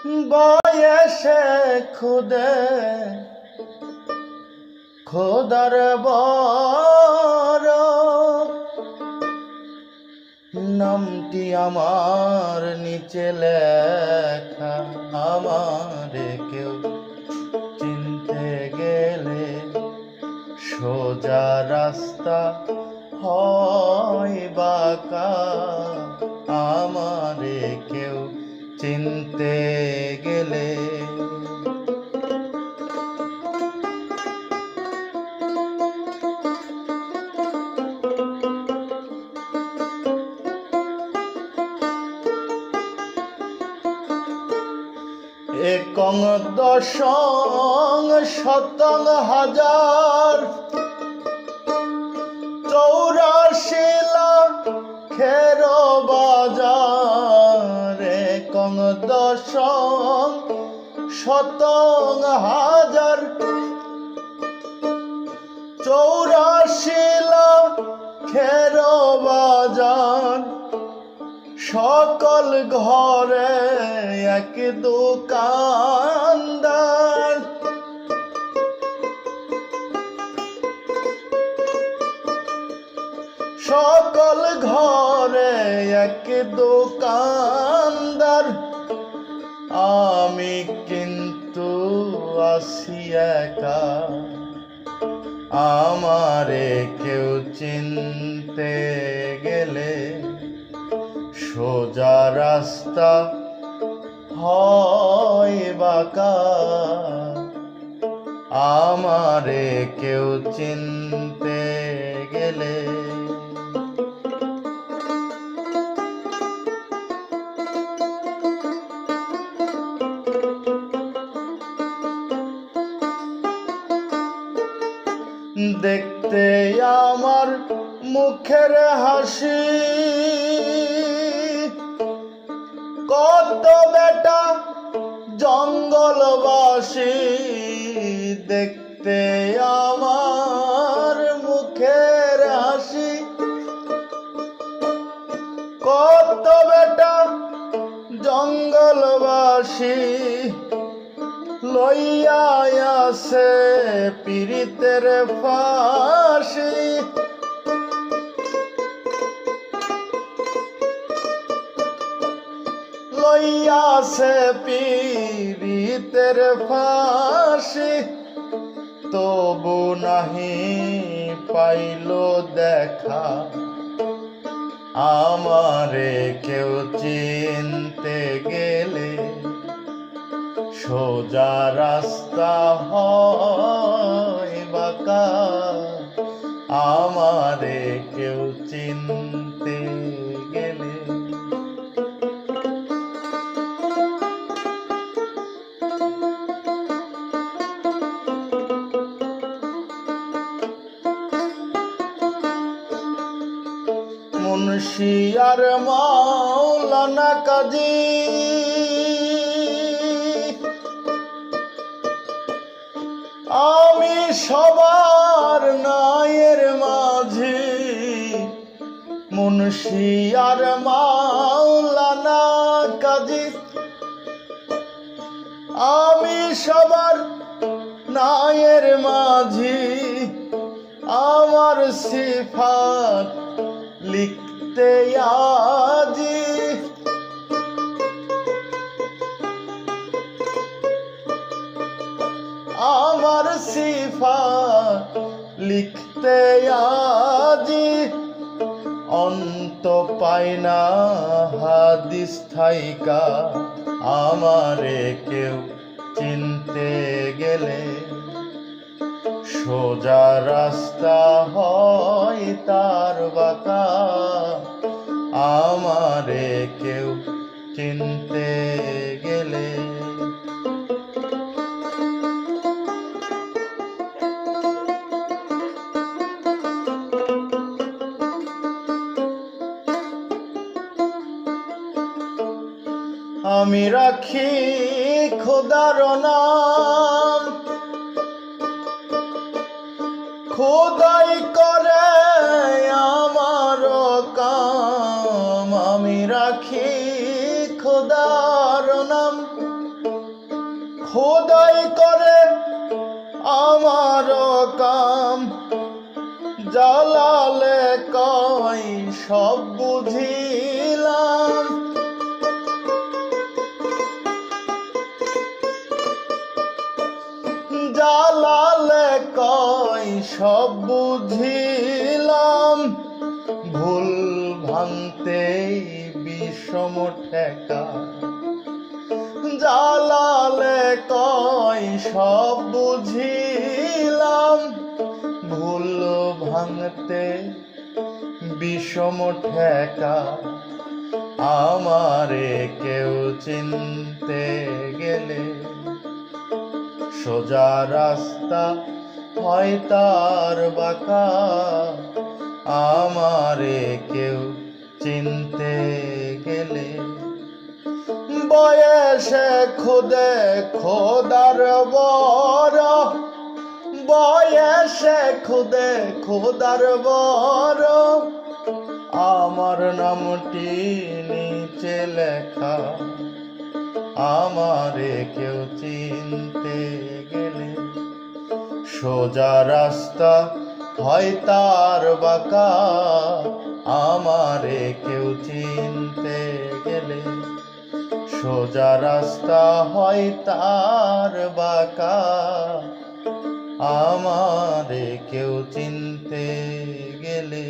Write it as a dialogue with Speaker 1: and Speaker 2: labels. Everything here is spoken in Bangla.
Speaker 1: বয়সে খুদে খোদার বড় নামটি আমার নিচে লেখা। আমারে কেউ চিনতে গেলে সোজা রাস্তা হয় বাঁকা। আমারে কেউ চিনতে গেলে একং দশং শতং হাজার 84 লাখের বাজার। একং দশং শতং হাজার 84 লাখের বাজার। সকল ঘরে এক দোকানদার। সকল ঘরে এক দোকানদার। আমি কিন্তু আছি একা। আমারে কেউ চিনতে গেলে সোজা রাস্তা হয় বাঁকা। আমারে কেউ চিনতে গেলে দেখতে আমার মুখের হাসি কত বেটা জঙ্গলবাসী। দেখতে আমার মুখের হাসি কত বেটা জঙ্গলবাসী। লইয়া আছে পীড়িতের ফাঁসি। লইয়া আছে পীড়িতের ফাঁসি। তবু নাহি পাইল দেখা। আমারে কেউ চিনতে গেলে সোজা রাস্তা হয় বাঁকা। আমারে কেউ চিনতে গেলে মুন্সি আর মাওলানা কাজী আমি সবার নায়ের মাঝি। মুন্সি আর মাওলানা কাজী আমি সবার নায়ের মাঝি। আমার সিফাত লিখতে আজি আমার সিফাত লিখতে আজি। অন্ত পাই না হাদিস থাইকা। আমারে কেউ চিনতে গেলে সোজা রাস্তা হয় তার বাঁকা। আমারে কেউ চিনতে গেলে আমি রাখি খোদার নাম। খোদাই করে আমার কাম। আমি রাখি খোদার নাম। খোদাই করে আমার কাম, জালালে কয় সব বুঝিলাম। জালালে কয় সব বুঝিলাম, ভুল ভাঙতে বিষম ঠেকা। জালালে কয় সব বুঝিলাম, ভুল ভাঙতে বিষম ঠেকা। আমারে কেউ চিনতে গেলে সোজা রাস্তা হয় তার বাঁকা। আমারে কেউ চিনতে গেলে বয়সে খুদে খোদার বড়, বয়সে খুদে খোদার বড়। আমার নামটি নিচে লেখা, আমারে কেউ চিনতে গেলে সোজা রাস্তা হয় তার বাঁকা। আমারে কেউ চিনতে গেলে সোজা রাস্তা হয় তার বাঁকা। আমারে কেউ চিনতে গেলে।